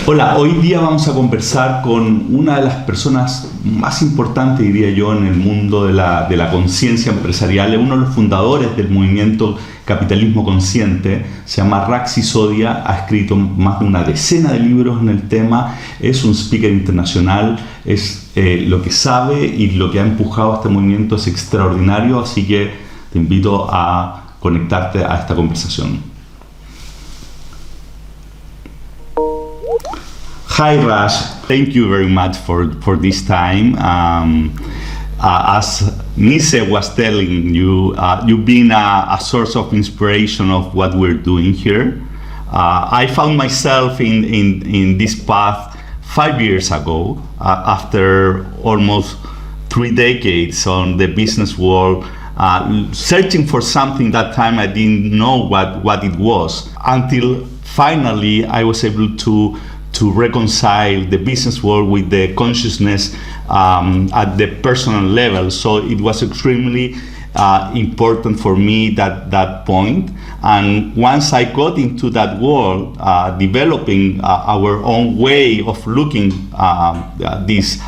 Hola, hoy día vamos a conversar con una de las personas más importantes, diría yo, en el mundo de la conciencia empresarial. Es uno de los fundadores del movimiento Capitalismo Conciente. Se llama Raj Sisodia, ha escrito más de una decena de libros en el tema, es un speaker internacional, es lo que sabe y lo que ha empujado a este movimiento es extraordinario, así que te invito a conectarte a esta conversación. Hi Raj, thank you very much for this time. As Nise was telling you, you've been a source of inspiration of what we're doing here. I found myself in this path 5 years ago, after almost 3 decades on the business world, searching for something. That time I didn't know what it was, until finally I was able to reconcile the business world with the consciousness at the personal level. So it was extremely important for me that point. And once I got into that world, developing our own way of looking this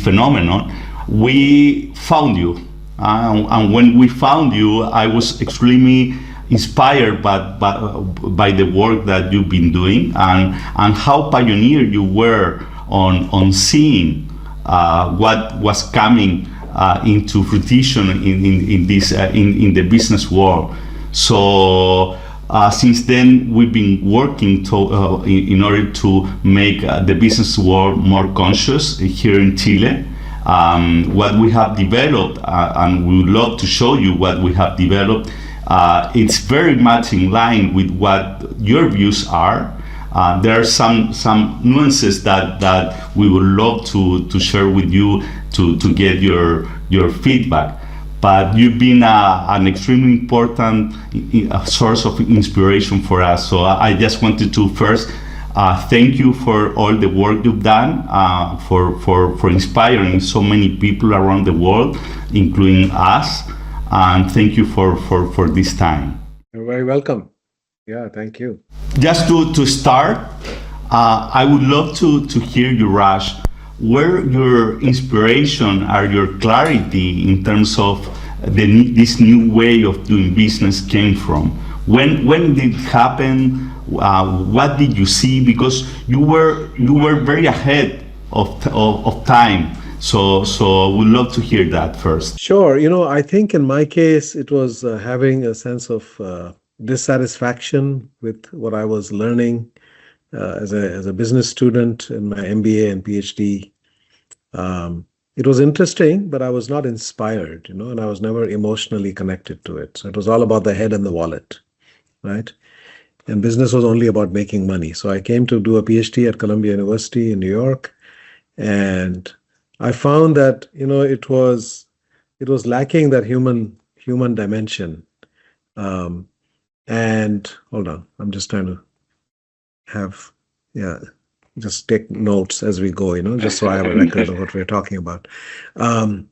phenomenon, we found you. And when we found you, I was extremely inspired by the work that you've been doing and how pioneer you were on seeing what was coming into fruition in the business world. So since then we've been working in order to make the business world more conscious here in Chile. What we have developed, and we would love to show you what we have developed. It's very much in line with what your views are. There are some nuances that we would love to share with you to get your feedback. But you've been an extremely important source of inspiration for us. So I just wanted to first thank you for all the work you've done, for inspiring so many people around the world, including us. And thank you for this time. You're very welcome. Yeah, thank you. Just to start, I would love to hear you, Raj, where your inspiration or your clarity in terms of this new way of doing business came from. When did it happen? What did you see? Because you were very ahead of time. So we'd love to hear that first. Sure. I think in my case, it was having a sense of dissatisfaction with what I was learning as a business student in my MBA and PhD. It was interesting, but I was not inspired, and I was never emotionally connected to it. So it was all about the head and the wallet, right? And business was only about making money. So I came to do a PhD at Columbia University in New York, and I found that it was lacking that human dimension. And hold on, I'm just trying to just take notes as we go, just so I have a record of what we're talking about. And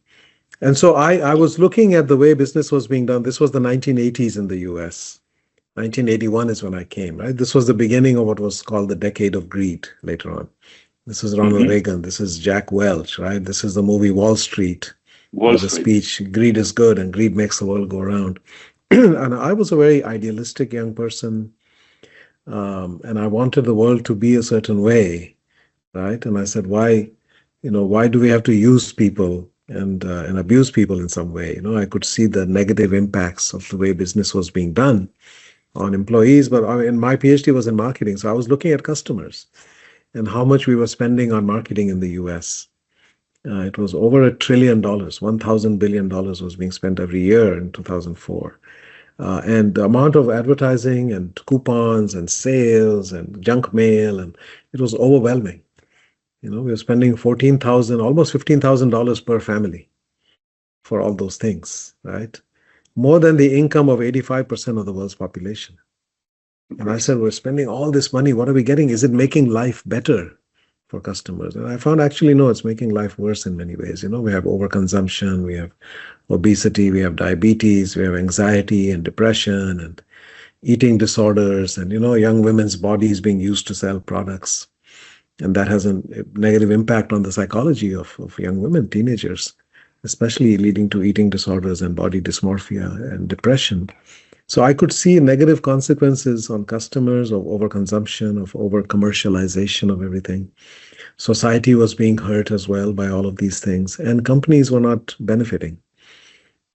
so I was looking at the way business was being done. This was the 1980s in the US. 1981 is when I came, right? This was the beginning of what was called the decade of greed later on. This is Ronald Reagan. This is Jack Welch, right? This is the movie Wall Street. The speech, greed is good and greed makes the world go round. And I was a very idealistic young person. And I wanted the world to be a certain way, right? And I said, why do we have to use people and abuse people in some way? I could see the negative impacts of the way business was being done on employees. But my PhD was in marketing. So I was looking at customers and how much we were spending on marketing in the US. It was over $1 trillion, $1,000 billion was being spent every year in 2004. And the amount of advertising and coupons and sales and junk mail, and it was overwhelming. We were spending almost $15,000 per family for all those things, right? More than the income of 85% of the world's population. And I said, we're spending all this money. What are we getting? Is it making life better for customers? And I found actually, no, it's making life worse in many ways. We have overconsumption, we have obesity, we have diabetes, we have anxiety and depression and eating disorders and, young women's bodies being used to sell products. And that has a negative impact on the psychology of young women, teenagers, especially leading to eating disorders and body dysmorphia and depression. So I could see negative consequences on customers of overconsumption, of over-commercialization of everything. Society was being hurt as well by all of these things, and companies were not benefiting.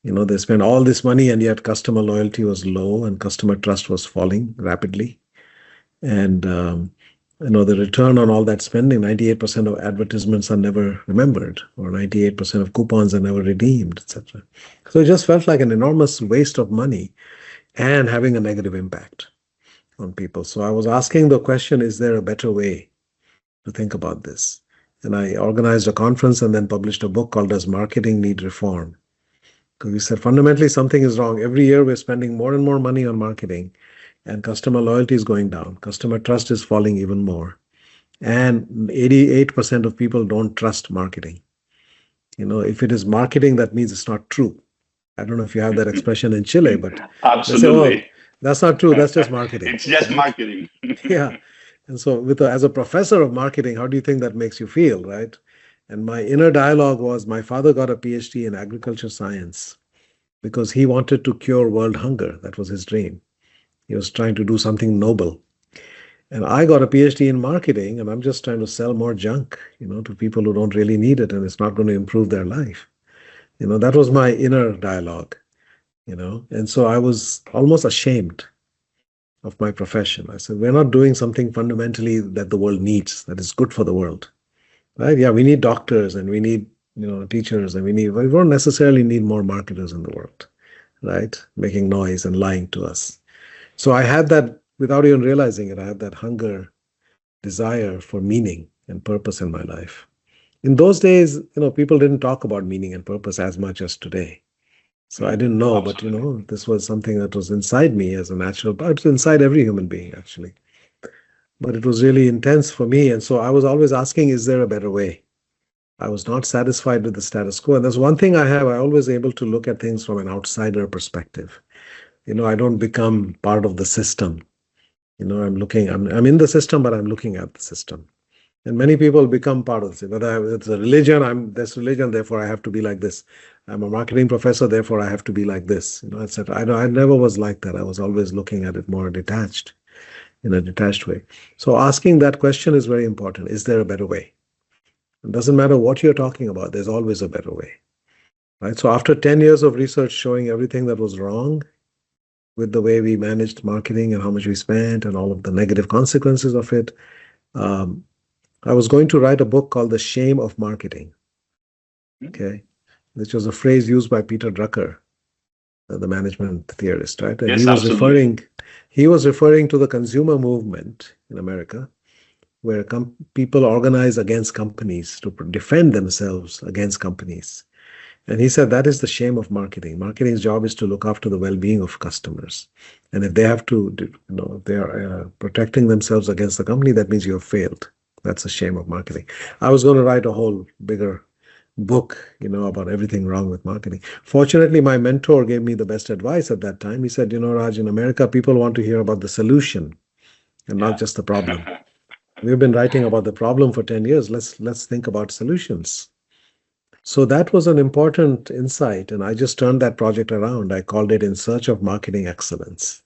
They spent all this money, and yet customer loyalty was low, and customer trust was falling rapidly. And the return on all that spending, 98% of advertisements are never remembered, or 98% of coupons are never redeemed, etc. So it just felt like an enormous waste of money and having a negative impact on people. So I was asking the question, is there a better way to think about this? And I organized a conference and then published a book called Does Marketing Need Reform? Because we said fundamentally something is wrong. Every year we're spending more and more money on marketing, and customer loyalty is going down. Customer trust is falling even more. And 88% of people don't trust marketing. If it is marketing, that means it's not true. I don't know if you have that expression in Chile, but absolutely. They say, oh, that's not true. That's just marketing. It's just marketing. Yeah. And so as a professor of marketing, how do you think that makes you feel, right? And my inner dialogue was, my father got a PhD in agriculture science because he wanted to cure world hunger. That was his dream. He was trying to do something noble. And I got a PhD in marketing, and I'm just trying to sell more junk, to people who don't really need it, and it's not going to improve their life. That was my inner dialogue, And so I was almost ashamed of my profession. I said, we're not doing something fundamentally that the world needs, that is good for the world. Right? Yeah, we need doctors and we need, teachers, and we don't necessarily need more marketers in the world, right? Making noise and lying to us. So I had that, without even realizing it, I had that hunger, desire for meaning and purpose in my life. In those days, people didn't talk about meaning and purpose as much as today. So I didn't know, but this was something that was inside me as a natural part. It's inside every human being, actually. But it was really intense for me. And so I was always asking, is there a better way? I was not satisfied with the status quo. And there's one thing I always able to look at things from an outsider perspective. I don't become part of the system. I'm in the system, but I'm looking at the system. And many people become part of it. Whether it's a religion, I'm this religion, therefore I have to be like this. I'm a marketing professor, therefore I have to be like this. Etc. I never was like that. I was always looking at it more detached, in a detached way. So asking that question is very important. Is there a better way? It doesn't matter what you're talking about. There's always a better way. Right? So after 10 years of research showing everything that was wrong with the way we managed marketing and how much we spent and all of the negative consequences of it, I was going to write a book called The Shame of Marketing, okay, which was a phrase used by Peter Drucker, the management theorist, right? And yes, he was referring to the consumer movement in America, where people organize against companies to defend themselves against companies. And he said that is the shame of marketing. Marketing's job is to look after the well-being of customers. And if they have to, if they are protecting themselves against the company, that means you have failed. That's the shame of marketing. I was going to write a whole bigger book, about everything wrong with marketing. Fortunately, my mentor gave me the best advice at that time. He said, Raj, in America, people want to hear about the solution and not just the problem. We've been writing about the problem for 10 years. Let's think about solutions. So that was an important insight, and I just turned that project around. I called it In Search of Marketing Excellence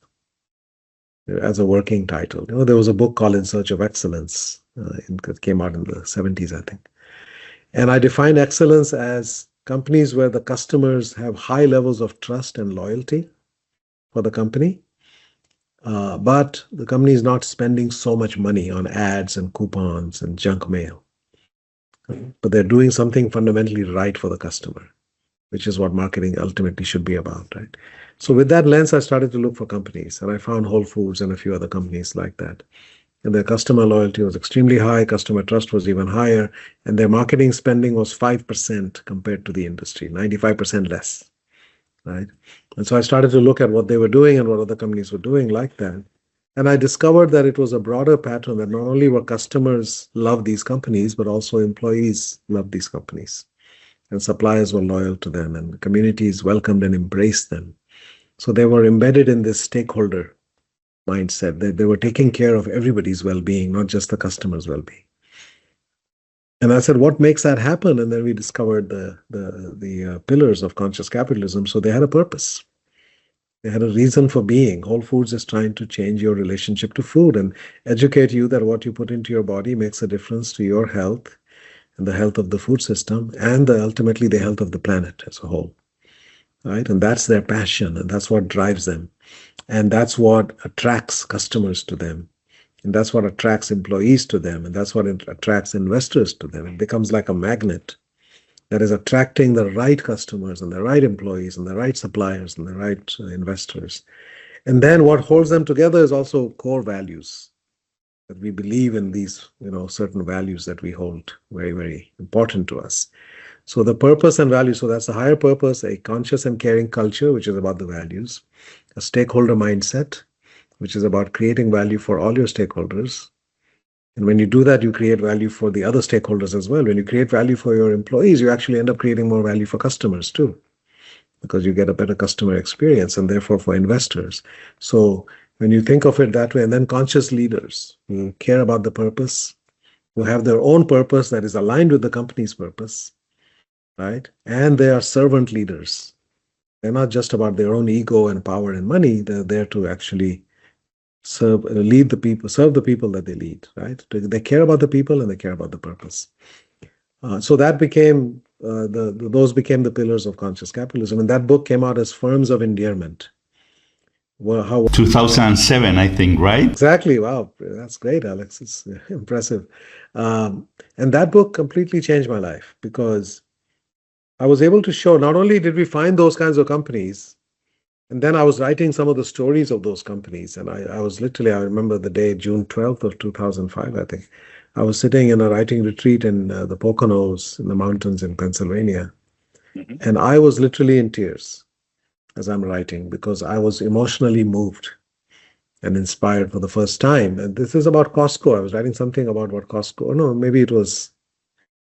as a working title. There was a book called In Search of Excellence. It came out in the 70s, I think. And I define excellence as companies where the customers have high levels of trust and loyalty for the company, but the company is not spending so much money on ads and coupons and junk mail. But they're doing something fundamentally right for the customer, which is what marketing ultimately should be about, right? So with that lens, I started to look for companies, and I found Whole Foods and a few other companies like that. And their customer loyalty was extremely high, customer trust was even higher, and their marketing spending was 5% compared to the industry, 95% less, right? And so I started to look at what they were doing and what other companies were doing like that. And I discovered that it was a broader pattern, that not only were customers love these companies, but also employees love these companies. And suppliers were loyal to them, and communities welcomed and embraced them. So they were embedded in this stakeholder mindset. They were taking care of everybody's well-being, not just the customer's well-being. And I said, what makes that happen? And then we discovered the pillars of conscious capitalism. So they had a purpose. They had a reason for being. Whole Foods is trying to change your relationship to food and educate you that what you put into your body makes a difference to your health and the health of the food system and ultimately the health of the planet as a whole. Right? And that's their passion, and that's what drives them. And that's what attracts customers to them. And that's what attracts employees to them. And that's what attracts investors to them. It becomes like a magnet that is attracting the right customers and the right employees and the right suppliers and the right investors. And then what holds them together is also core values, that we believe in these, certain values that we hold very, very important to us. So the purpose and value, so that's a higher purpose, a conscious and caring culture, which is about the values, a stakeholder mindset, which is about creating value for all your stakeholders. And when you do that, you create value for the other stakeholders as well. When you create value for your employees, you actually end up creating more value for customers too, because you get a better customer experience and therefore for investors. So when you think of it that way, and then conscious leaders who care about the purpose, who have their own purpose that is aligned with the company's purpose, right? And they are servant leaders. They're not just about their own ego and power and money. They're there to actually serve the people that they lead, right? They care about the people and they care about the purpose. So that became those became the pillars of conscious capitalism. And that book came out as Firms of Endearment. Well, how 2007, I think, right? Exactly. Wow, that's great, Alex. It's impressive. And that book completely changed my life because I was able to show not only did we find those kinds of companies, and then I was writing some of the stories of those companies. And I was literally, I remember the day, June 12th of 2005, I think. I was sitting in a writing retreat in the Poconos in the mountains in Pennsylvania. Mm-hmm. And I was literally in tears as I'm writing because I was emotionally moved and inspired for the first time. And this is about Costco. I was writing something about what Costco, no, maybe it was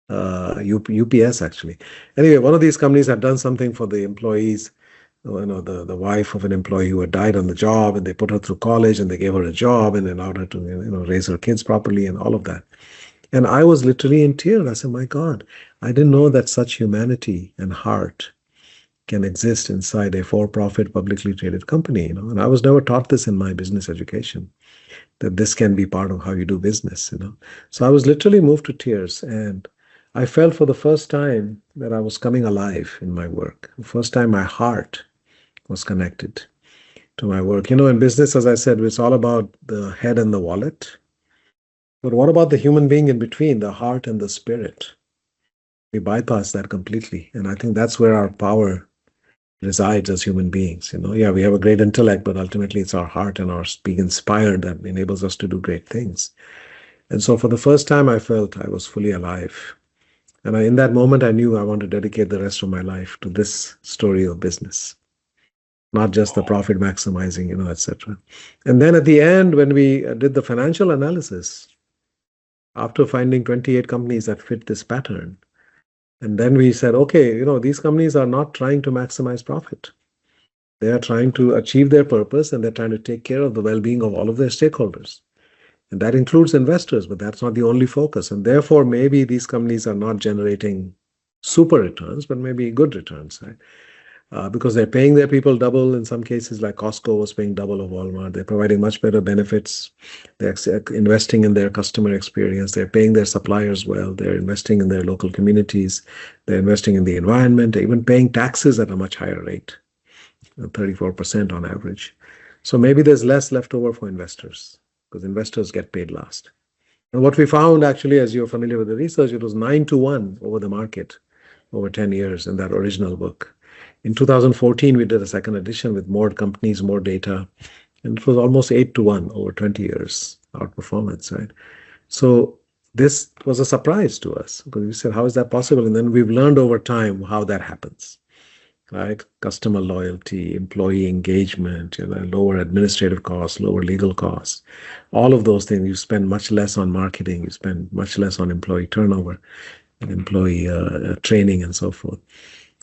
UPS actually. Anyway, one of these companies had done something for the employees. The wife of an employee who had died on the job, and they put her through college and they gave her a job and allowed her to raise her kids properly and all of that. And I was literally in tears. I said, my God, I didn't know that such humanity and heart can exist inside a for-profit publicly traded company. And I was never taught this in my business education, that this can be part of how you do business. So I was literally moved to tears, and I felt for the first time that I was coming alive in my work. The first time my heart was connected to my work. In business, as I said, it's all about the head and the wallet. But what about the human being in between, the heart and the spirit? We bypass that completely. And I think that's where our power resides as human beings. Yeah, we have a great intellect, but ultimately it's our heart and our being inspired that enables us to do great things. And so for the first time, I felt I was fully alive. And in that moment, I knew I want to dedicate the rest of my life to this story of business, not just the profit maximizing, etc. And then at the end, when we did the financial analysis, after finding 28 companies that fit this pattern, and then we said, okay, these companies are not trying to maximize profit. They are trying to achieve their purpose, and they're trying to take care of the well-being of all of their stakeholders. And that includes investors, but that's not the only focus. And therefore, maybe these companies are not generating super returns, but maybe good returns, right? Because they're paying their people double. In some cases, like Costco was paying double of Walmart. They're providing much better benefits. They're investing in their customer experience. They're paying their suppliers well. They're investing in their local communities. They're investing in the environment. They're even paying taxes at a much higher rate, 34% on average. So maybe there's less left over for investors, because investors get paid last. And what we found, actually, as you're familiar with the research, it was 9-1 over the market over 10 years in that original book. In 2014, we did a second edition with more companies, more data, and it was almost 8-1 over 20 years outperformance, right? So this was a surprise to us, because we said, how is that possible? And then we've learned over time how that happens, right? Customer loyalty, employee engagement, lower administrative costs, lower legal costs, all of those things. You spend much less on marketing, you spend much less on employee turnover and employee training and so forth.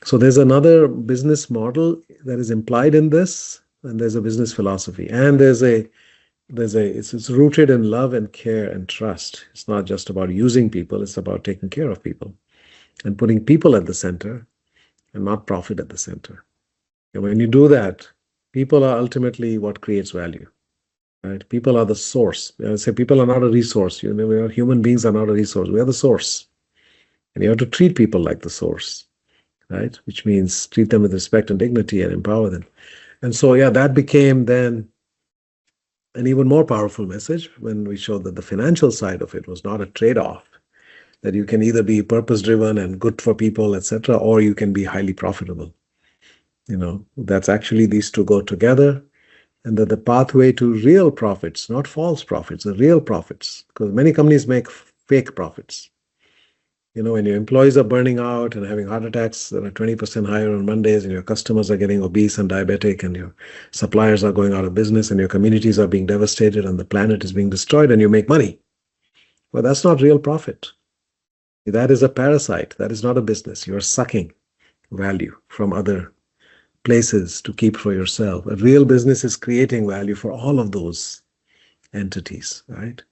So there's another business model that is implied in this, and there's a business philosophy, and there's a it's rooted in love and care and trust. It's not just about using people, it's about taking care of people and putting people at the center and not profit at the center. And when you do that, people are ultimately what creates value. Right? People are the source. I say people are not a resource. Human beings are not a resource. We are the source. And you have to treat people like the source, right? Which means treat them with respect and dignity and empower them. And so, yeah, that became then an even more powerful message when we showed that the financial side of it was not a trade-off, that you can either be purpose-driven and good for people, etc., or you can be highly profitable. That's actually these two go together, and that the pathway to real profits, not false profits, the real profits, because many companies make fake profits. When your employees are burning out and having heart attacks that are 20% higher on Mondays, and your customers are getting obese and diabetic, and your suppliers are going out of business, and your communities are being devastated, and the planet is being destroyed, and you make money. Well, that's not real profit. That is a parasite. That is not a business. You're sucking value from other places to keep for yourself. A real business is creating value for all of those entities, right?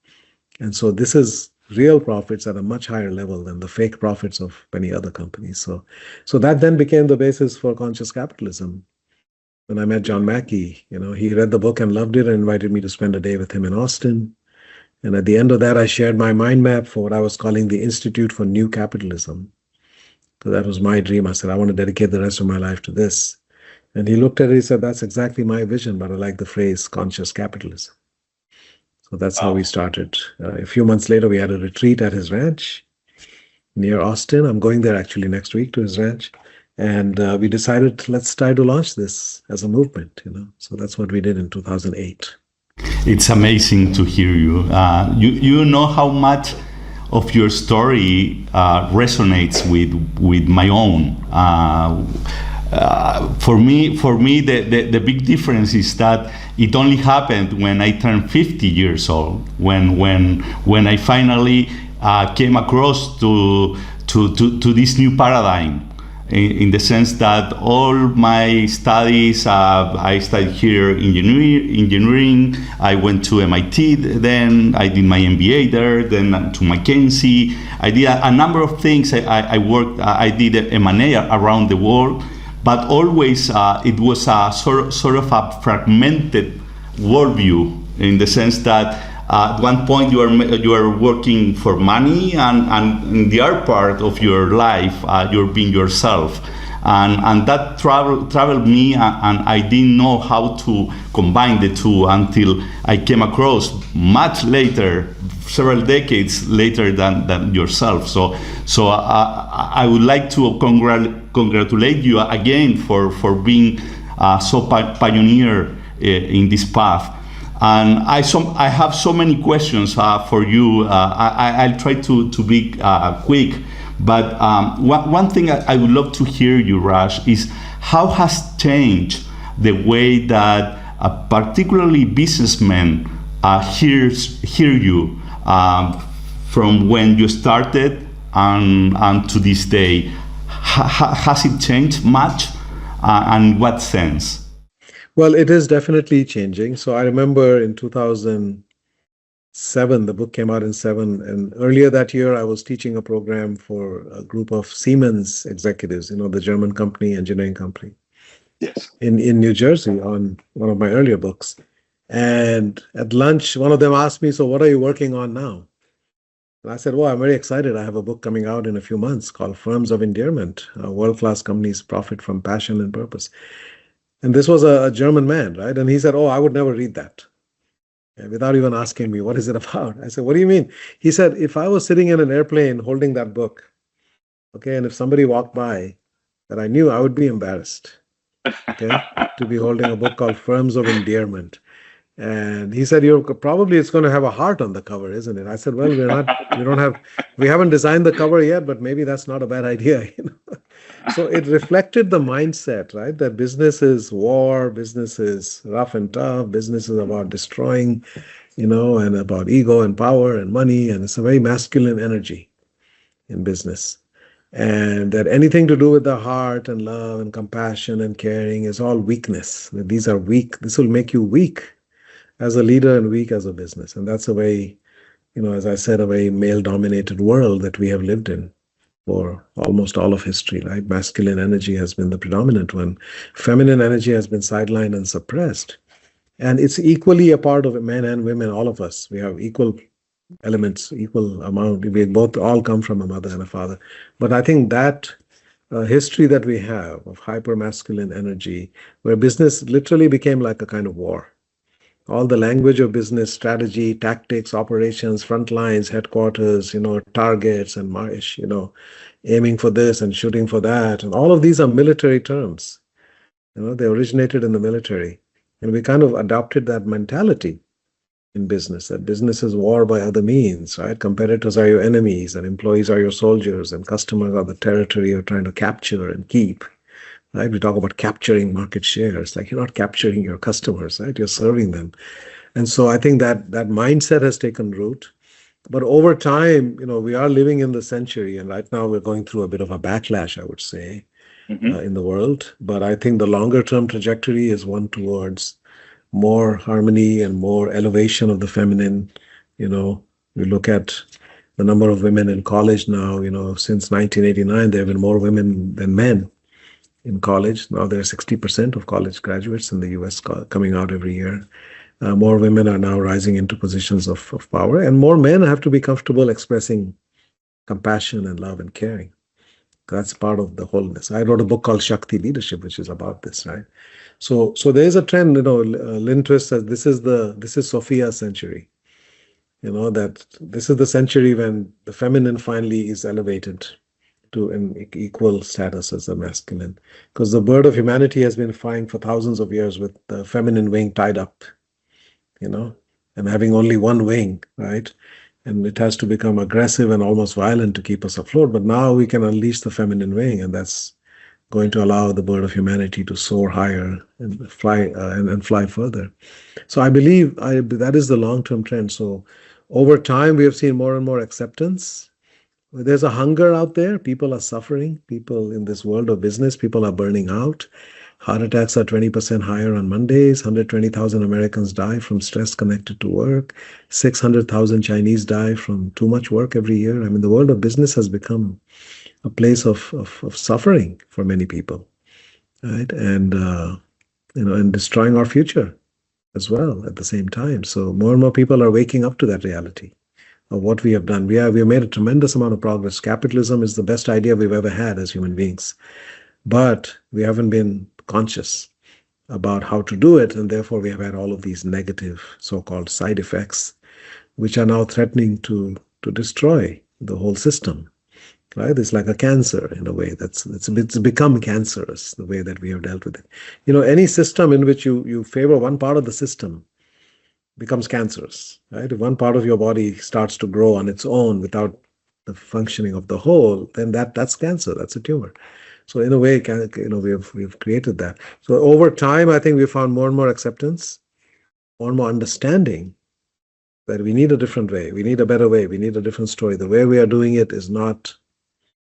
And so this is real profits at a much higher level than the fake profits of many other companies. So that then became the basis for conscious capitalism. When I met John Mackey, he read the book and loved it and invited me to spend a day with him in Austin. And at the end of that, I shared my mind map for what I was calling the Institute for New Capitalism. So that was my dream. I said, I want to dedicate the rest of my life to this. And he looked at it, he said, that's exactly my vision, but I like the phrase conscious capitalism. So that's how we started. A few months later, we had a retreat at his ranch near Austin. I'm going there actually next week to his ranch. And we decided, let's try to launch this as a movement, So that's what we did in 2008. It's amazing to hear you. You know how much of your story resonates with my own. For me, the big difference is that it only happened when I turned 50 years old, when I finally came across to this new paradigm, in the sense that all my studies, I studied here engineering. I went to MIT, then I did my MBA there, then to Mackenzie. I did a number of things. I worked. I did M&A around the world. But always it was a sort of a fragmented worldview, in the sense that at one point you are working for money, and in the other part of your life you're being yourself, and that traveled me, and I didn't know how to combine the two until I came across much later, several decades later than yourself. So I would like to congratulate you again for being so pioneer in this path. And I have so many questions for you. I'll try to be quick, but one thing I would love to hear you, Raj, is how has changed the way that particularly businessmen hear you from when you started and to this day. Has it changed much, and in what sense? Well, it is definitely changing. So I remember in 2007, the book came out in 7, and earlier that year, I was teaching a program for a group of Siemens executives, the German company, engineering company, Yes, in New Jersey, on one of my earlier books. And at lunch, one of them asked me, so what are you working on now? And I said, well, I'm very excited. I have a book coming out in a few months called Firms of Endearment, World-Class Companies Profit from Passion and Purpose. And this was a German man, right? And he said, oh, I would never read that. And without even asking me, what is it about? I said, what do you mean? He said, if I was sitting in an airplane holding that book, okay, and if somebody walked by that I knew, I would be embarrassed, okay, to be holding a book called Firms of Endearment. And he said, probably it's going to have a heart on the cover, isn't it? I said, well, we haven't designed the cover yet, but maybe that's not a bad idea. So it reflected the mindset, right? That business is war, business is rough and tough, business is about destroying, and about ego and power and money. And it's a very masculine energy in business. And that anything to do with the heart and love and compassion and caring is all weakness. That these are weak. This will make you weak. as a leader and weak as a business. And that's a very, as I said, a very male-dominated world that we have lived in for almost all of history, right? Masculine energy has been the predominant one. Feminine energy has been sidelined and suppressed. And it's equally a part of men and women, all of us. We have equal elements, equal amount. We both all come from a mother and a father. But I think that history that we have of hyper-masculine energy, where business literally became like a kind of war. All the language of business, strategy, tactics, operations, front lines, headquarters, targets and march, aiming for this and shooting for that. And all of these are military terms. They originated in the military. And we kind of adopted that mentality in business, that business is war by other means, right? Competitors are your enemies and employees are your soldiers and customers are the territory you're trying to capture and keep. Right? We talk about capturing market shares. Like, you're not capturing your customers, right? You're serving them. And so I think that mindset has taken root. But over time, we are living in the century, and right now we're going through a bit of a backlash, I would say, in the world. But I think the longer term trajectory is one towards more harmony and more elevation of the feminine. We look at the number of women in college now, since 1989, there have been more women than men in college. Now there are 60% of college graduates in the US coming out every year. More women are now rising into positions of power, and more men have to be comfortable expressing compassion and love and caring. That's part of the wholeness. I wrote a book called Shakti Leadership, which is about this, right? So there is a trend, Lynn Twist says this is Sophia's century. That this is the century when the feminine finally is elevated to an equal status as the masculine, because the bird of humanity has been flying for thousands of years with the feminine wing tied up, and having only one wing, right? And it has to become aggressive and almost violent to keep us afloat. But now we can unleash the feminine wing, and that's going to allow the bird of humanity to soar higher and fly and fly further. So I believe that is the long-term trend. So over time, we have seen more and more acceptance. There's a hunger out there. People are suffering. People in this world of business, people are burning out. Heart attacks are 20% higher on Mondays. 120,000 Americans die from stress connected to work. 600,000 Chinese die from too much work every year. I mean, the world of business has become a place of suffering for many people, right? And and destroying our future as well at the same time. So more and more people are waking up to that reality of what we have done. We have made a tremendous amount of progress. Capitalism is the best idea we've ever had as human beings, but we haven't been conscious about how to do it, and therefore we have had all of these negative so-called side effects, which are now threatening to destroy the whole system. Right? It's like a cancer in a way. It's become cancerous, the way that we have dealt with it. Any system in which you favor one part of the system becomes cancerous, right? If one part of your body starts to grow on its own without the functioning of the whole, then that's cancer. That's a tumor. So in a way, we've created that. So over time, I think we found more and more acceptance, more and more understanding that we need a different way. We need a better way. We need a different story. The way we are doing it is not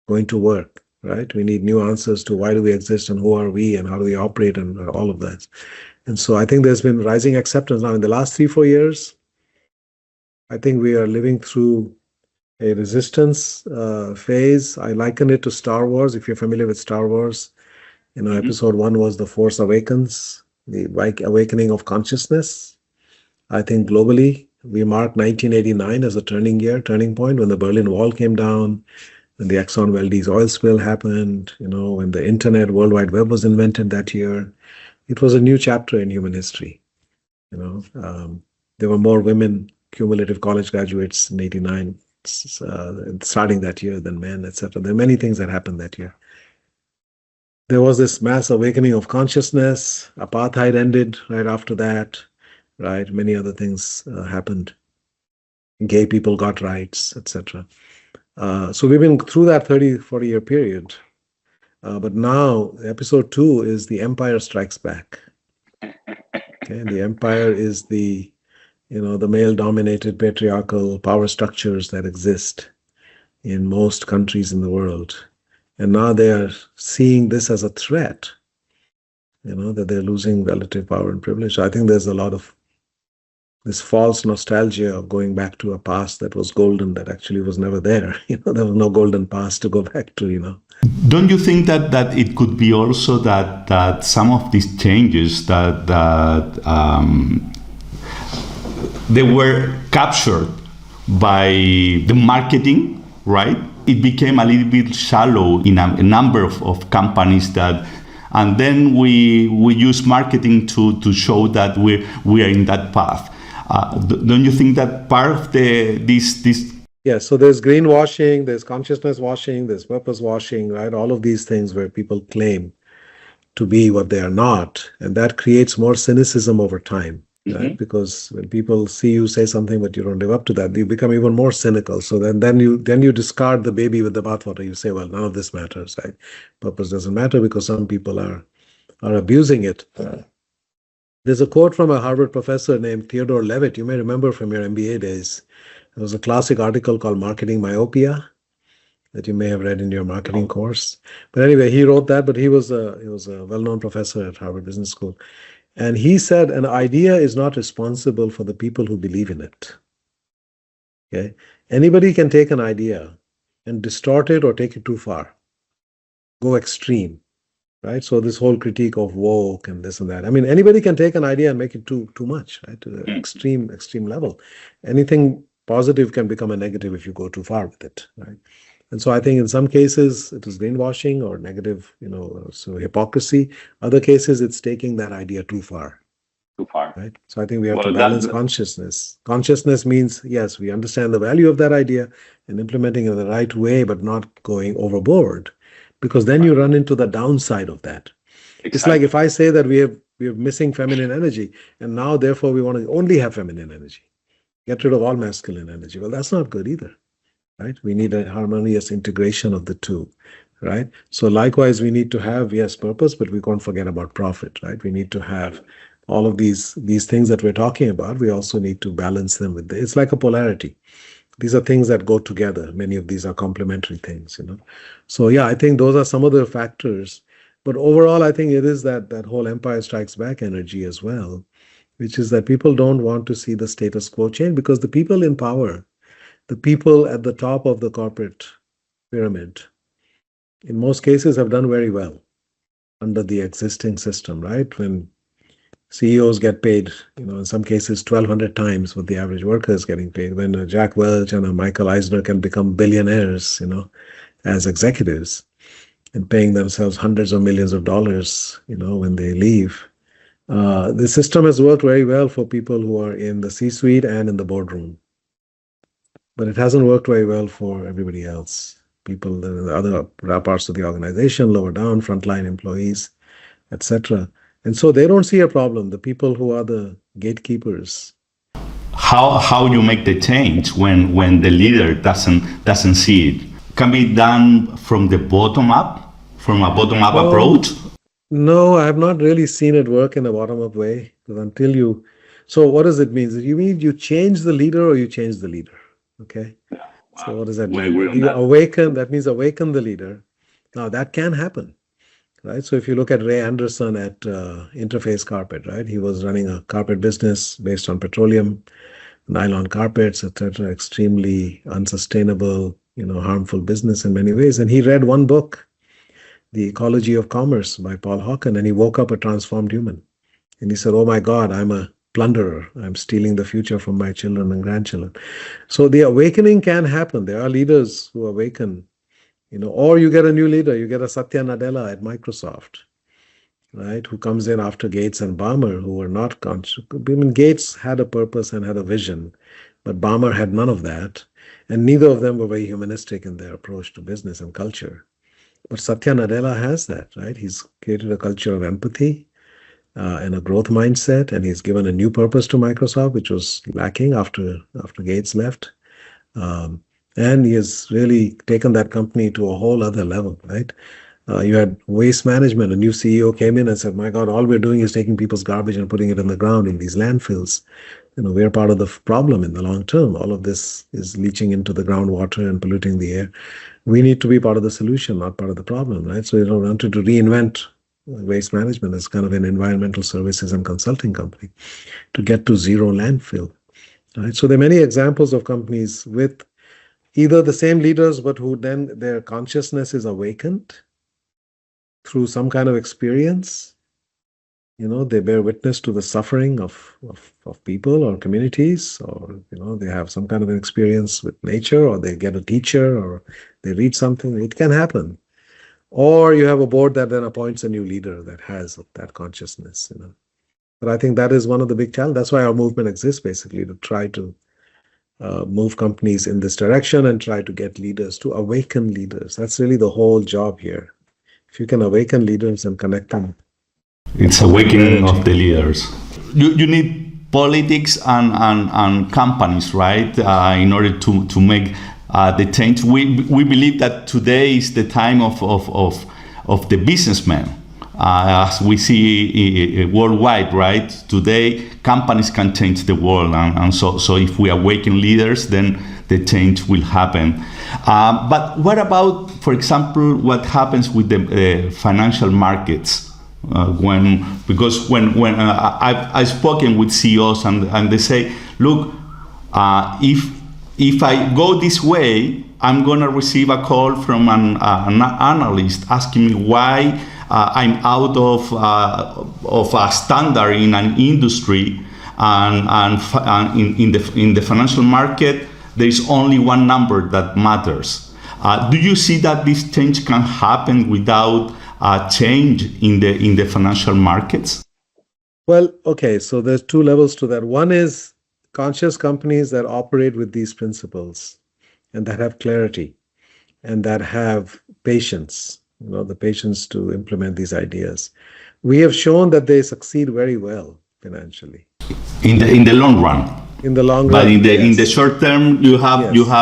going to work, right? We need new answers to why do we exist and who are we and how do we operate and all of that. And so I think there's been rising acceptance now in the last 3-4 years. I think we are living through a resistance phase. I liken it to Star Wars. If you're familiar with Star Wars, episode 1 was The Force Awakens, the awakening of consciousness. I think globally, we mark 1989 as a turning point when the Berlin Wall came down, when the Exxon Valdez oil spill happened, when the internet, World Wide Web was invented that year. It was a new chapter in human history. There were more women, cumulative college graduates in 89, starting that year than men, etc. There are many things that happened that year. There was this mass awakening of consciousness. Apartheid ended right after that, right? Many other things happened. Gay people got rights, etc. So we've been through that 30-40 year period. But now, episode 2 is The Empire Strikes Back. Okay, the empire is the male-dominated patriarchal power structures that exist in most countries in the world. And now they are seeing this as a threat, that they're losing relative power and privilege. So I think there's a lot of this false nostalgia of going back to a past that was golden, that actually was never there. There was no golden past to go back to. Don't you think that it could be also that some of these changes that they were captured by the marketing, right? It became a little bit shallow in a number of companies and then we use marketing to show that we are in that path. Don't you think that part of this? Yeah, so there's greenwashing, there's consciousness washing, there's purpose washing, right? All of these things where people claim to be what they are not, and that creates more cynicism over time, right? Because when people see you say something but you don't live up to that, you become even more cynical. So then you discard the baby with the bathwater. You say, well, none of this matters, right? Purpose doesn't matter because some people are abusing it. There's a quote from a Harvard professor named Theodore Levitt. You may remember from your MBA days. There was a classic article called Marketing Myopia that you may have read in your marketing course. But anyway, he wrote that, but he was a well-known professor at Harvard Business School. And he said an idea is not responsible for the people who believe in it. Okay? Anybody can take an idea and distort it or take it too far, go extreme. Right, so this whole critique of woke and this and that. I mean, anybody can take an idea and make it too much, right? To the extreme level. Anything positive can become a negative if you go too far with it, right? And so I think in some cases it is greenwashing or negative, so hypocrisy. Other cases it's taking that idea too far. Right? So I think we have to balance consciousness. Consciousness means, yes, we understand the value of that idea and implementing it in the right way, but not going overboard. Because then you run into the downside of that. Exactly. It's like if I say that we are missing feminine energy, and now therefore we want to only have feminine energy, get rid of all masculine energy. Well, that's not good either, right? We need a harmonious integration of the two, right? So likewise, we need to have, yes, purpose, but we can't forget about profit, right? We need to have all of these things that we're talking about. We also need to balance them with it's like a polarity. These are things that go together. Many of these are complementary things, So yeah, I think those are some of the factors. But overall, I think it is that whole Empire Strikes Back energy as well, which is that people don't want to see the status quo change because the people in power, the people at the top of the corporate pyramid, in most cases have done very well under the existing system, right? When CEOs get paid, in some cases 1,200 times what the average worker is getting paid. When a Jack Welch and a Michael Eisner can become billionaires, as executives and paying themselves hundreds of millions of dollars, when they leave. The system has worked very well for people who are in the C-suite and in the boardroom. But it hasn't worked very well for everybody else. People in the other parts of the organization, lower down, frontline employees, etc. And so they don't see a problem. The people who are the gatekeepers. How you make the change when the leader doesn't see it? Can be done from the bottom up, from a bottom up approach? No, I have not really seen it work in a bottom up way. Because so what does it mean? You mean you change the leader or you change the leader? Okay. Yeah. Wow. So what does that mean? That means awaken the leader. Now that can happen. Right. So if you look at Ray Anderson at Interface Carpet, right, he was running a carpet business based on petroleum, nylon carpets, etc. Extremely unsustainable, harmful business in many ways. And he read one book, The Ecology of Commerce by Paul Hawken, and he woke up a transformed human. And he said, "Oh my God, I'm a plunderer. I'm stealing the future from my children and grandchildren." So the awakening can happen. There are leaders who awaken. Or you get a new leader, you get a Satya Nadella at Microsoft, right, who comes in after Gates and Ballmer, who were not conscious. I mean, Gates had a purpose and had a vision, but Ballmer had none of that, and neither of them were very humanistic in their approach to business and culture. But Satya Nadella has that, right? He's created a culture of empathy and a growth mindset, and he's given a new purpose to Microsoft, which was lacking after Gates left. And he has really taken that company to a whole other level, right? You had waste management. A new CEO came in and said, "My God, all we're doing is taking people's garbage and putting it in the ground in these landfills. We're part of the problem in the long term. All of this is leaching into the groundwater and polluting the air. We need to be part of the solution, not part of the problem," right? So wanted to reinvent Waste Management is kind of an environmental services and consulting company to get to zero landfill. Right? So there are many examples of companies with either the same leaders, but who then their consciousness is awakened through some kind of experience. They bear witness to the suffering of people or communities, or, they have some kind of an experience with nature, or they get a teacher, or they read something. It can happen. Or you have a board that then appoints a new leader that has that consciousness. But I think that is one of the big challenges. That's why our movement exists, basically, to try to move companies in this direction and try to get leaders to awaken leaders. That's really the whole job here. If you can awaken leaders and connect them. It's awakening of the leaders. You need politics and companies, right, in order to make the change. We believe that today is the time of the businessmen, as we see worldwide, right? Today, companies can change the world, and so if we awaken leaders, then the change will happen. But what about, for example, what happens with the financial markets? Because when I've spoken with CEOs and they say, look, if I go this way, I'm gonna receive a call from an analyst asking me why I'm out of a standard in an industry, and in the financial market, there is only one number that matters. Do you see that this change can happen without change in the financial markets? Well, okay, so there's two levels to that. One is conscious companies that operate with these principles and that have clarity and that have patience, the patience to implement these ideas. We have shown that they succeed very well financially. In the long run. In the long run. But in the short term, you have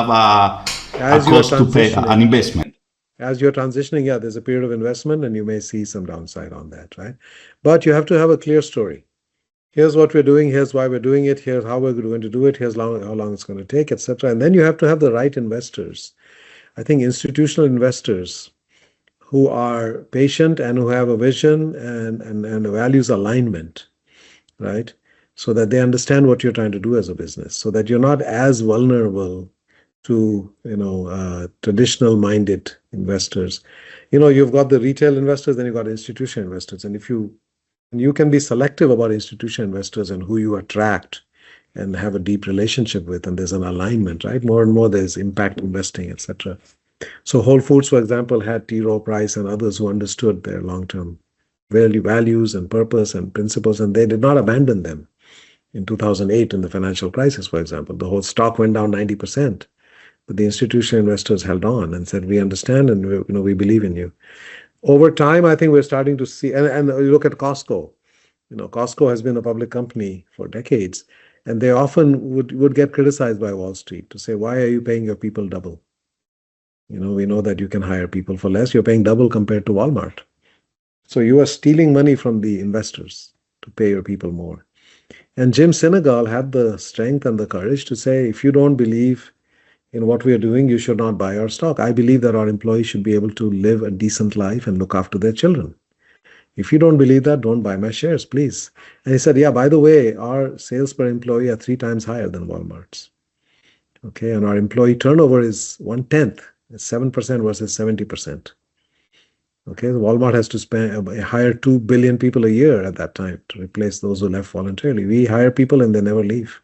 a cost to pay, an investment. As you're transitioning, there's a period of investment and you may see some downside on that, right? But you have to have a clear story. Here's what we're doing, here's why we're doing it, here's how we're going to do it, here's how long it's going to take, etc. And then you have to have the right investors. I think institutional investors who are patient and who have a vision and a values alignment, right? So that they understand what you're trying to do as a business, so that you're not as vulnerable to traditional minded investors. You've got the retail investors, then you've got institutional investors, and if you can be selective about institutional investors and who you attract and have a deep relationship with, and there's an alignment, right? More and more there's impact investing, etc. So Whole Foods, for example, had T. Rowe Price and others who understood their long-term values and purpose and principles, and they did not abandon them. In 2008, in the financial crisis, for example, the whole stock went down 90%. But the institutional investors held on and said, we understand and we believe in you. Over time, I think we're starting to see, and you look at Costco. Costco has been a public company for decades, and they often would get criticized by Wall Street to say, why are you paying your people double? We know that you can hire people for less. You're paying double compared to Walmart. So you are stealing money from the investors to pay your people more. And Jim Sinegal had the strength and the courage to say, if you don't believe in what we are doing, you should not buy our stock. I believe that our employees should be able to live a decent life and look after their children. If you don't believe that, don't buy my shares, please. And he said, by the way, our sales per employee are 3 times higher than Walmart's. Okay, and our employee turnover is 1/10, 7% versus 70%. Okay, Walmart has to hire 2 billion people a year at that time to replace those who left voluntarily. We hire people and they never leave.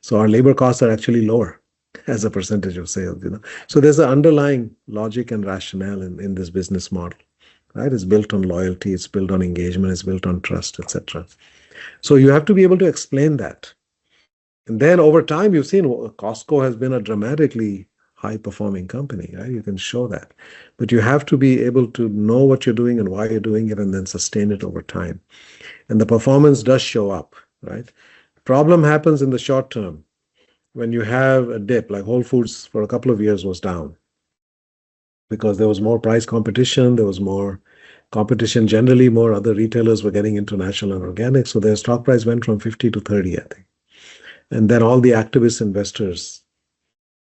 So our labor costs are actually lower as a percentage of sales. So there's an underlying logic and rationale in this business model, right? It's built on loyalty, it's built on engagement, it's built on trust, etc. So you have to be able to explain that. And then over time, you've seen Costco has been a dramatically high-performing company, right? You can show that. But you have to be able to know what you're doing and why you're doing it and then sustain it over time. And the performance does show up, right? Problem happens in the short term when you have a dip, like Whole Foods for a couple of years was down because there was more price competition, there was more competition generally, more other retailers were getting into natural and organic, so their stock price went from 50 to 30, I think. And then all the activist investors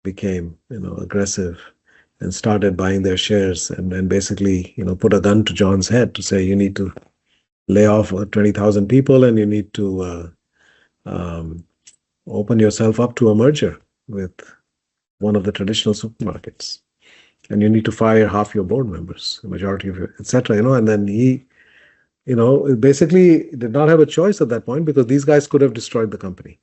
became, aggressive and started buying their shares, and then basically, put a gun to John's head to say, you need to lay off 20,000 people, and you need to open yourself up to a merger with one of the traditional supermarkets. And you need to fire half your board members, the majority of your, etc. And then he, basically did not have a choice at that point, because these guys could have destroyed the company.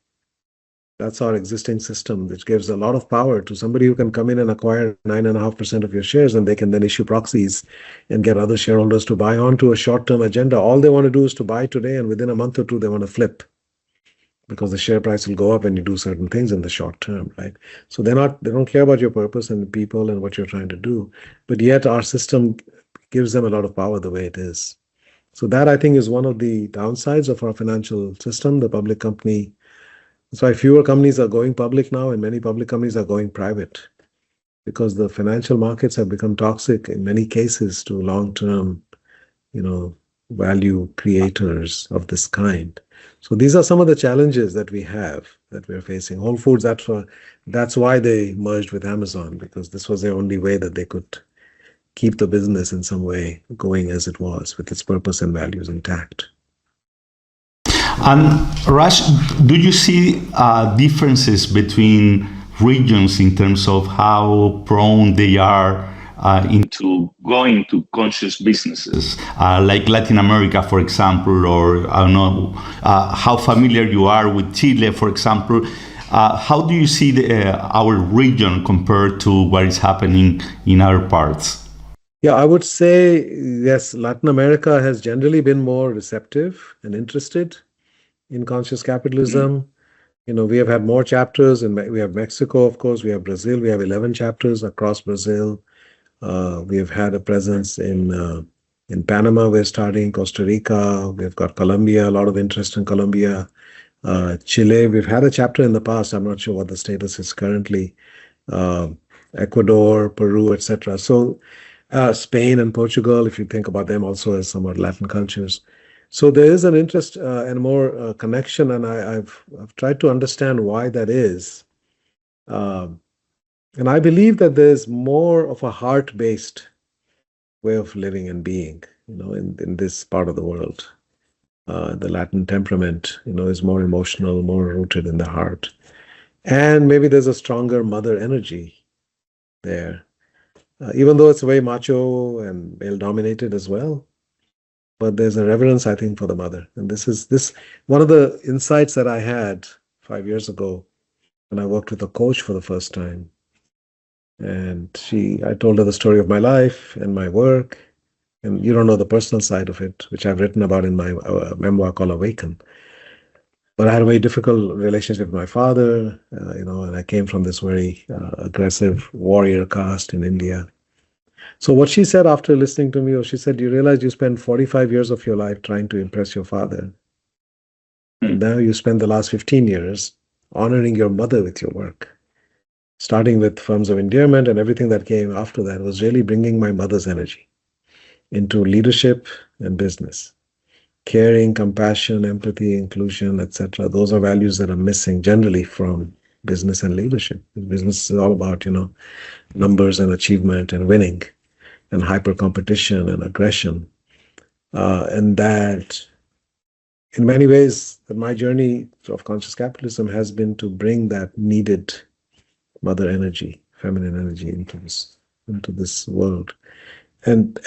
That's our existing system, which gives a lot of power to somebody who can come in and acquire 9.5% of your shares, and they can then issue proxies and get other shareholders to buy onto a short-term agenda. All they want to do is to buy today, and within a month or two, they want to flip, because the share price will go up when you do certain things in the short term, right? So they don't care about your purpose and the people and what you're trying to do, but yet our system gives them a lot of power the way it is. So that, I think, is one of the downsides of our financial system, the public company. That's why fewer companies are going public now, and many public companies are going private, because the financial markets have become toxic in many cases to long-term, value creators of this kind. So these are some of the challenges that we have, that we're facing. Whole Foods, that's why they merged with Amazon, because this was the only way that they could keep the business in some way going as it was, with its purpose and values intact. And Raj, do you see differences between regions in terms of how prone they are into going to conscious businesses, like Latin America, for example, or I don't know how familiar you are with Chile, for example? How do you see our region compared to what is happening in other parts? Yeah, I would say, yes, Latin America has generally been more receptive and interested in conscious capitalism. We have had more chapters, and we have Mexico, of course, we have Brazil, we have 11 chapters across Brazil. We have had a presence in Panama. We're starting Costa Rica. We've got Colombia, a lot of interest in Colombia. Chile, we've had a chapter in the past. I'm not sure what the status is currently. Ecuador, Peru, etc. So Spain and Portugal, if you think about them also as somewhat Latin cultures. So there is an interest and more connection, and I've tried to understand why that is. And I believe that there's more of a heart-based way of living and being, in this part of the world. The Latin temperament, is more emotional, more rooted in the heart. And maybe there's a stronger mother energy there, even though it's very macho and male-dominated as well. But there's a reverence, I think, for the mother. And this one of the insights that I had 5 years ago when I worked with a coach for the first time. And I told her the story of my life and my work. And you don't know the personal side of it, which I've written about in my memoir called Awaken. But I had a very difficult relationship with my father, and I came from this very aggressive warrior caste in India. So what she said after listening to me, she said, you realize you spent 45 years of your life trying to impress your father. And now you spend the last 15 years honoring your mother with your work. Starting with Firms of Endearment, and everything that came after that was really bringing my mother's energy into leadership and business. Caring, compassion, empathy, inclusion, etc. Those are values that are missing generally from business and leadership. Business is all about, numbers and achievement and winning and hyper competition and aggression. And that, in many ways, my journey of conscious capitalism has been to bring that needed mother energy, feminine energy into this world. And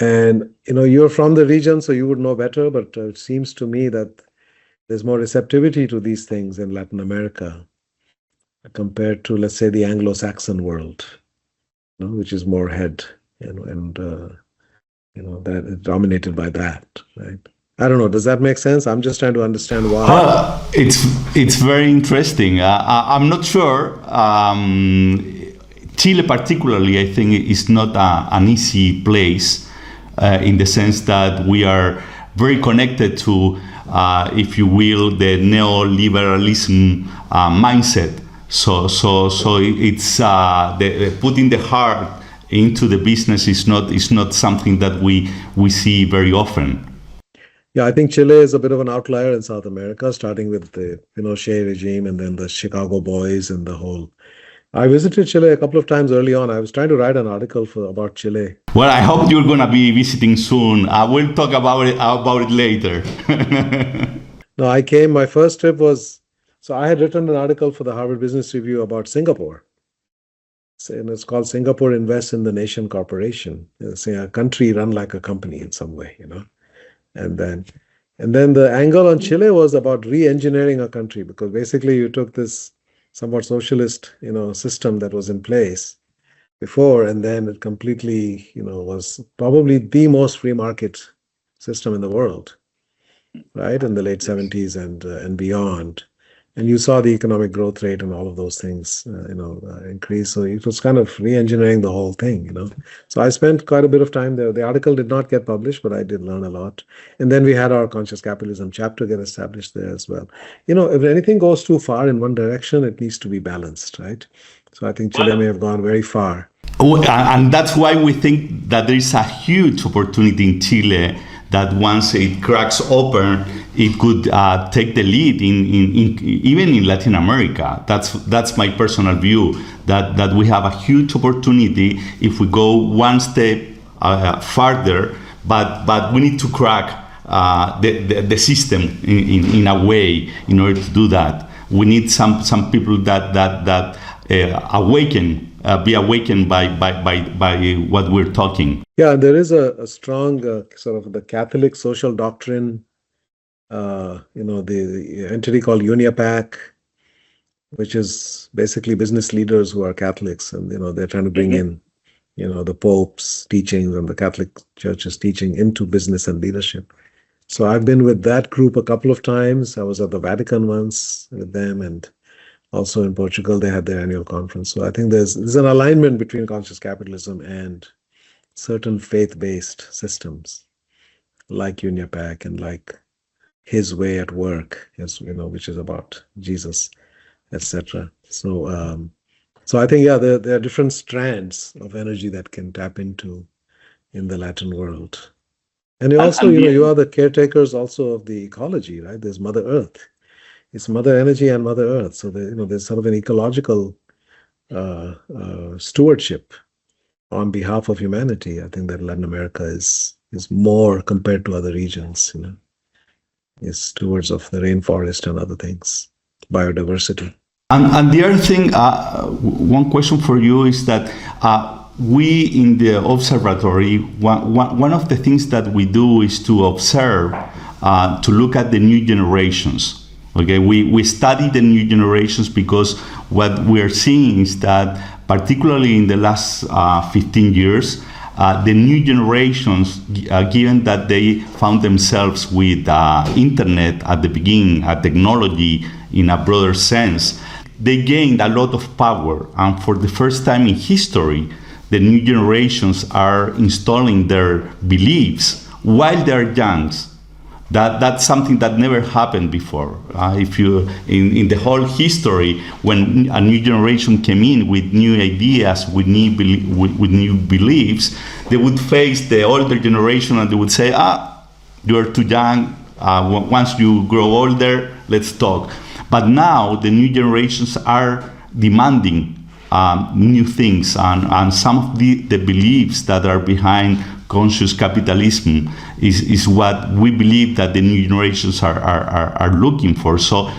you're from the region, so you would know better, but it seems to me that there's more receptivity to these things in Latin America compared to, let's say, the Anglo-Saxon world, which is more head and that is dominated by that, right? I don't know. Does that make sense? I'm just trying to understand why. It's very interesting. I'm not sure. Chile, particularly, I think, is not an easy place in the sense that we are very connected to, if you will, the neoliberalism mindset. So it's putting the heart into the business is not something that we see very often. Yeah, I think Chile is a bit of an outlier in South America, starting with the Pinochet regime and then the Chicago Boys and the whole I visited Chile a couple of times early on. I was trying to write an article about Chile. Well, I hope you're gonna be visiting soon. We'll talk about it later. No, I came, my first trip was, so I had written an article for the Harvard Business Review about Singapore. And it's called Singapore Invests in the Nation Corporation. It's a country run like a company in some way, And then the angle on Chile was about re-engineering a country, because basically you took this somewhat socialist, system that was in place before, and then it completely, was probably the most free market system in the world, right, in the late 70s and beyond. And you saw the economic growth rate and all of those things, increase. So it was kind of re-engineering the whole thing, So I spent quite a bit of time there. The article did not get published, but I did learn a lot. And then we had our conscious capitalism chapter get established there as well. If anything goes too far in one direction, it needs to be balanced, right? So I think Chile may have gone very far. And that's why we think that there is a huge opportunity in Chile, that once it cracks open, it could take the lead in even in Latin America. That's my personal view, that we have a huge opportunity if we go one step further, but we need to crack the system in a way in order to do that. We need some people that awaken. Be awakened by what we're talking. Yeah, there is a strong sort of the Catholic social doctrine, the entity called UNIAPAC, which is basically business leaders who are Catholics, and they're trying to bring in, the Pope's teachings and the Catholic Church's teaching into business and leadership. So I've been with that group a couple of times. I was at the Vatican once with them, and also in Portugal, they had their annual conference. So I think there's an alignment between conscious capitalism and certain faith-based systems like UNIAPAC and like His Way at Work, which is about Jesus, etc. So I think, there are different strands of energy that can tap into in the Latin world. And you also, you are the caretakers also of the ecology, right? There's Mother Earth. It's Mother Energy and Mother Earth. So there's sort of an ecological stewardship on behalf of humanity. I think that Latin America is more compared to other regions, is stewards of the rainforest and other things, biodiversity. And the other thing, one question for you is that we in the Observatory, one of the things that we do is to observe, to look at the new generations. Okay, we study the new generations because what we are seeing is that, particularly in the last 15 years, the new generations, given that they found themselves with internet at the beginning, technology in a broader sense, they gained a lot of power. And for the first time in history, the new generations are installing their beliefs while they're young. That's something that never happened before. If you in the whole history, when a new generation came in with new ideas, with new beliefs, they would face the older generation and they would say, you're too young. Once you grow older, let's talk. But now the new generations are demanding new things, and some of the beliefs that are behind conscious capitalism is what we believe that the new generations are looking for. So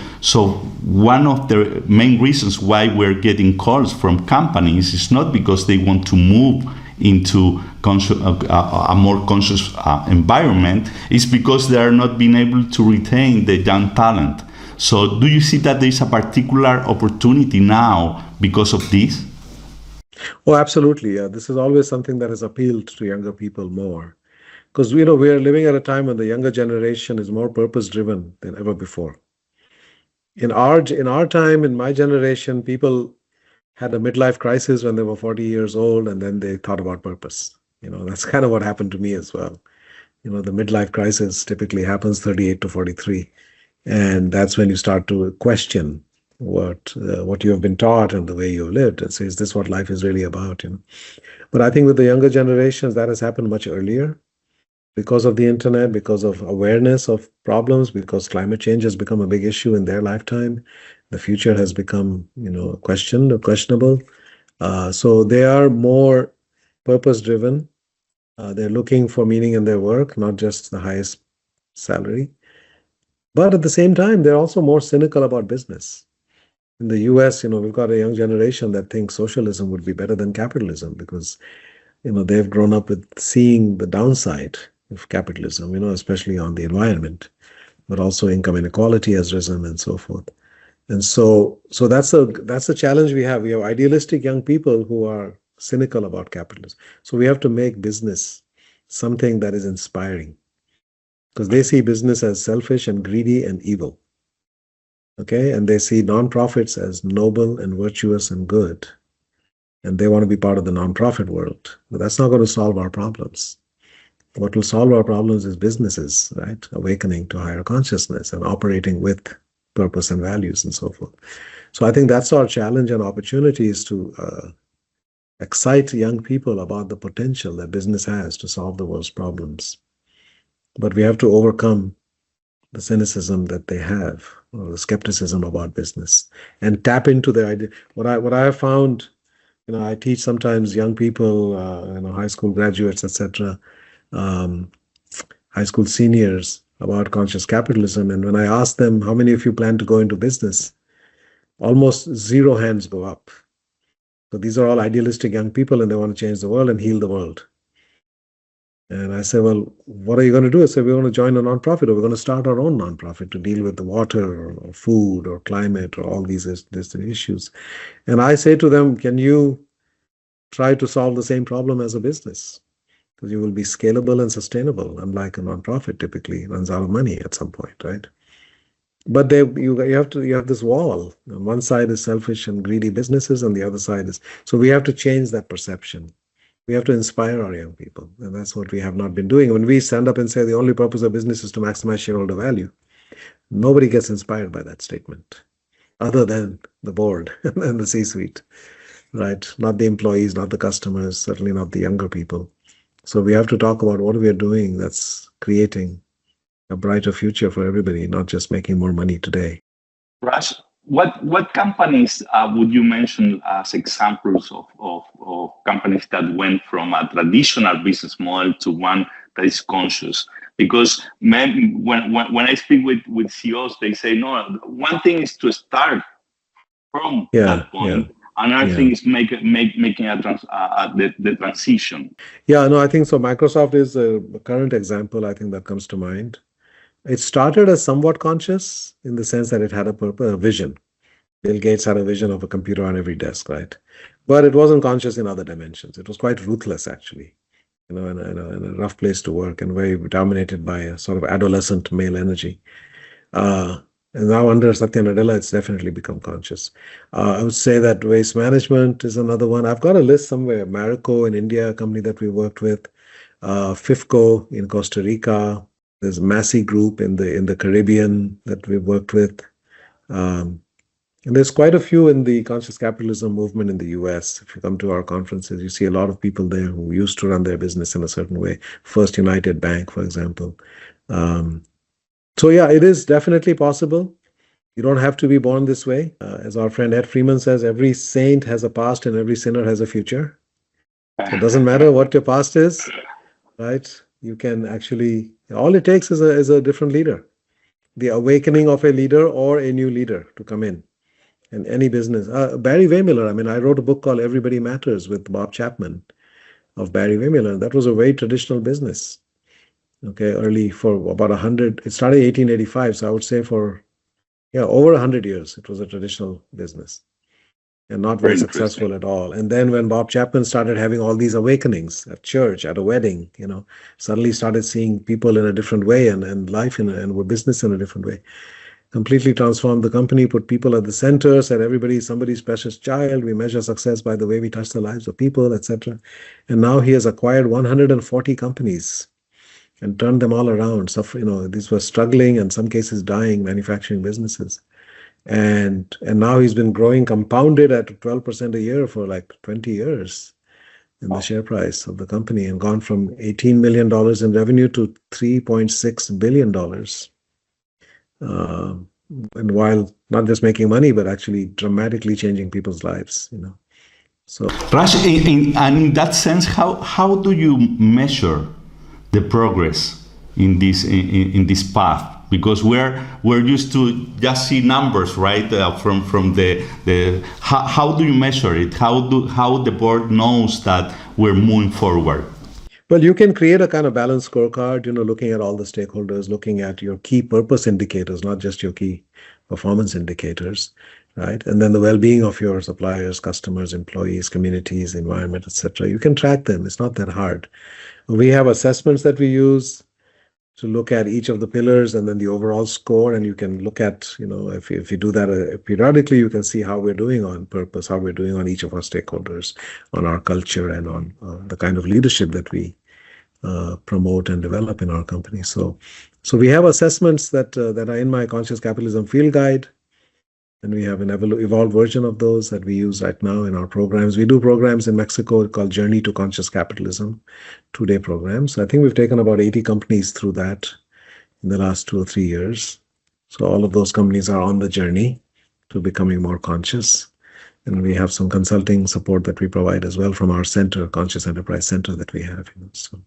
one of the main reasons why we're getting calls from companies is not because they want to move into a more conscious environment, it's because they are not being able to retain the young talent. So do you see that there's a particular opportunity now because of this? Oh, absolutely. Yeah. This is always something that has appealed to younger people more. Because, we are living at a time when the younger generation is more purpose-driven than ever before. In our time, in my generation, people had a midlife crisis when they were 40 years old, and then they thought about purpose. That's kind of what happened to me as well. The midlife crisis typically happens 38 to 43. And that's when you start to question what you have been taught and the way you have lived, and say, is this what life is really about? But I think with the younger generations, that has happened much earlier because of the internet, because of awareness of problems, because climate change has become a big issue in their lifetime. The future has become, questionable. So they are more purpose-driven. They're looking for meaning in their work, not just the highest salary. But at the same time, they're also more cynical about business. In the US, we've got a young generation that thinks socialism would be better than capitalism because, they've grown up with seeing the downside of capitalism, especially on the environment, but also income inequality has risen and so forth. And so that's a challenge we have. We have idealistic young people who are cynical about capitalism. So we have to make business something that is inspiring, because they see business as selfish and greedy and evil. Okay, and they see nonprofits as noble and virtuous and good, and they want to be part of the nonprofit world. But that's not going to solve our problems. What will solve our problems is businesses, right? Awakening to higher consciousness and operating with purpose and values and so forth. So I think that's our challenge and opportunity, is to excite young people about the potential that business has to solve the world's problems. But we have to overcome the cynicism that they have, or the skepticism about business, and tap into their idea. What I have found, I teach sometimes young people, high school graduates, etc., high school seniors, about conscious capitalism. And when I ask them, how many of you plan to go into business? Almost zero hands go up. So these are all idealistic young people, and they want to change the world and heal the world. And I say, well, what are you going to do? I say, we want to join a nonprofit, or we're going to start our own nonprofit to deal with the water or food or climate or all these issues. And I say to them, can you try to solve the same problem as a business? Because you will be scalable and sustainable, unlike a nonprofit typically runs out of money at some point, right? But you have this wall. On one side is selfish and greedy businesses, and the other side is, so we have to change that perception. We have to inspire our young people, and that's what we have not been doing. When we stand up and say the only purpose of business is to maximize shareholder value, nobody gets inspired by that statement, other than the board and the C-suite, right? Not the employees, not the customers, certainly not the younger people. So we have to talk about what we are doing that's creating a brighter future for everybody, not just making more money today. Raj, what companies would you mention as examples of companies that went from a traditional business model to one that is conscious? Because when I speak with CEOs, they say, no, one thing is to start from that point. Another thing is making the transition. Yeah, no, I think so. Microsoft is a current example, I think, that comes to mind. It started as somewhat conscious in the sense that it had a purpose, a vision. Bill Gates had a vision of a computer on every desk, right? But it wasn't conscious in other dimensions. It was quite ruthless, actually, in a rough place to work, and very dominated by a sort of adolescent male energy. And now under Satya Nadella, it's definitely become conscious. I would say that waste management is another one. I've got a list somewhere. Marico in India, a company that we worked with. FIFCO in Costa Rica. There's Massey Group in the Caribbean that we've worked with. And there's quite a few in the conscious capitalism movement in the US. If you come to our conferences, you see a lot of people there who used to run their business in a certain way. First United Bank, for example. So yeah, it is definitely possible. You don't have to be born this way. As our friend Ed Freeman says, every saint has a past and every sinner has a future. So it doesn't matter what your past is, right? You can actually, all it takes is a different leader. The awakening of a leader or a new leader to come in any business. Barry Wehmiller, I wrote a book called Everybody Matters with Bob Chapman of Barry Wehmiller. That was a very traditional business. Okay, early for about 100, it started in 1885, so I would say for, over 100 years, it was a traditional business and not very successful at all. And then when Bob Chapman started having all these awakenings at church, at a wedding, suddenly started seeing people in a different way and life and business in a different way. Completely transformed the company, put people at the center, said everybody is somebody's precious child. We measure success by the way we touch the lives of people, etc. And now he has acquired 140 companies and turned them all around. So, these were struggling, in some cases dying, manufacturing businesses. And now he's been growing compounded at 12% a year for like 20 years in the share price of the company, and gone from $18 million in revenue to $3.6 billion. and while not just making money, but actually dramatically changing people's lives, So, Raj, in that sense, how do you measure the progress in this path? Because we're used to just see numbers, right? From the how do you measure it? How the board knows that we're moving forward? well, you can create a kind of balanced scorecard, looking at all the stakeholders, looking at your key purpose indicators, not just your key performance indicators, right? And then the well-being of your suppliers, customers, employees, communities, environment, etc. You can track them. It's not that hard. We have assessments that we use to look at each of the pillars and then the overall score. And you can look at, if you do that periodically, you can see how we're doing on purpose, how we're doing on each of our stakeholders, on our culture, and on the kind of leadership that we promote and develop in our company. So we have assessments that are in my Conscious Capitalism Field Guide, and we have an evolved version of those that we use right now in our programs. We do programs in Mexico called Journey to Conscious Capitalism, 2-day programs. I think we've taken about 80 companies through that in the last 2 or 3 years. So all of those companies are on the journey to becoming more conscious. And we have some consulting support that we provide as well from our center, Conscious Enterprise Center, that we have. So.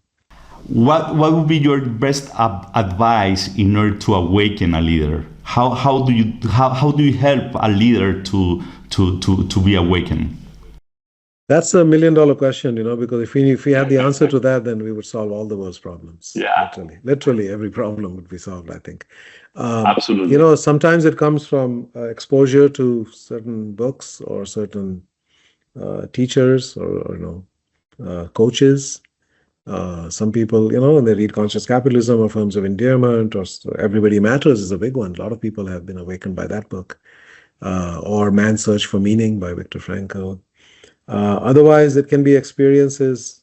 What would be your best advice in order to awaken a leader? How do you help a leader to be awakened? That's $1 million question, because if we had the answer to that, then we would solve all the world's problems. Yeah, literally every problem would be solved, I think. Absolutely. Sometimes it comes from exposure to certain books or certain teachers or coaches. Some people, when they read Conscious Capitalism or Forms of Endearment, or Everybody Matters is a big one. A lot of people have been awakened by that book. Or Man's Search for Meaning by Viktor Frankl. Otherwise, it can be experiences,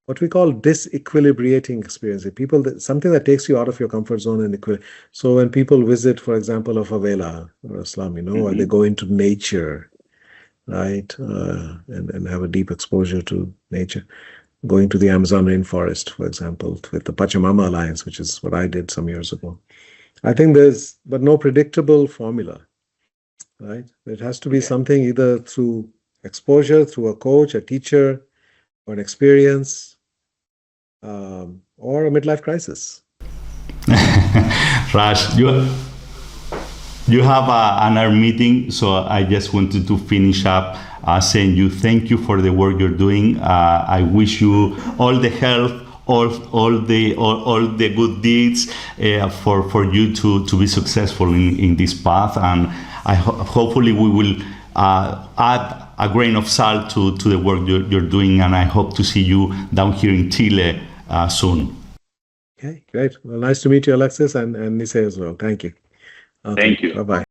what we call disequilibrating experiences. Something that takes you out of your comfort zone. So when people visit, for example, a favela or a slum, or they go into nature, right, and have a deep exposure to nature. Going to the Amazon rainforest, for example, with the Pachamama Alliance, which is what I did some years ago. I think there's no predictable formula, right? It has to be something either through exposure, through a coach, a teacher, or an experience, or a midlife crisis. Raj, you have another meeting, so I just wanted to finish up saying thank you for the work you're doing. I wish you all the health, all the good deeds for you to be successful in this path, and hopefully we will add a grain of salt to the work you're doing, and I hope to see you down here in Chile soon. Okay, great. Well, nice to meet you, Alexis, and Nise as well. Thank you. Okay, Thank you. Bye-bye.